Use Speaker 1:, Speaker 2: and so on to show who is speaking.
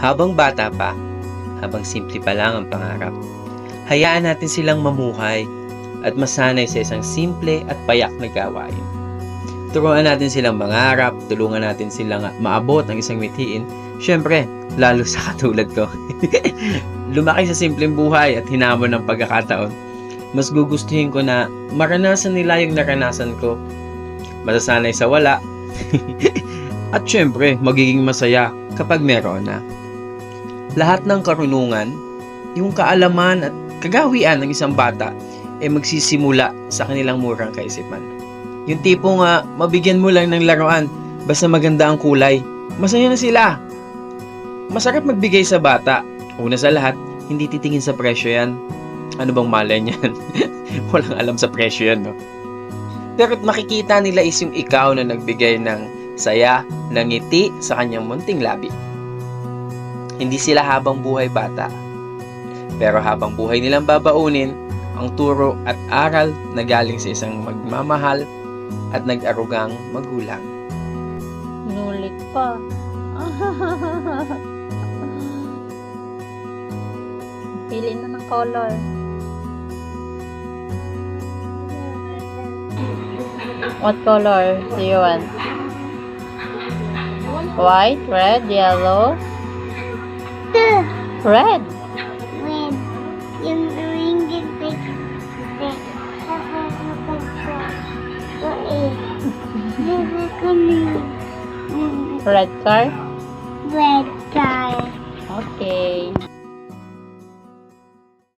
Speaker 1: Habang bata pa, habang simple pa lang ang pangarap, hayaan natin silang mamuhay at masanay sa isang simple at payak na gawain. Turuan natin silang mangarap, tulungan natin silang maabot ng isang mithiin. Siyempre, lalo sa katulad ko. Lumaki sa simpleng buhay at hinamon ng pagkakataon. Mas gugustuhin ko na maranasan nila yung naranasan ko. Masasanay sa wala. At syempre, magiging masaya kapag meron na. Lahat ng karunungan, yung kaalaman at kagawian ng isang bata ay magsisimula sa kanilang murang kaisipan. Yung tipong mabigyan mo lang ng laruan basta maganda ang kulay, masaya na sila. Masarap magbigay sa bata. Una sa lahat, hindi titingin sa presyo yan. Ano bang malay niyan? Walang alam sa presyo yan, no? Pero makikita nila is yung ikaw na nagbigay ng saya, ng ngiti sa kanyang munting labi. Hindi sila habang buhay bata. Pero habang buhay nilang babaunin ang turo at aral na galing sa isang magmamahal at nag-arugang magulang.
Speaker 2: Nulit pa. Pili na ng color. What color do you want? White, red, yellow? Red.
Speaker 3: Red. Yung ringgit
Speaker 2: Red car?
Speaker 3: red.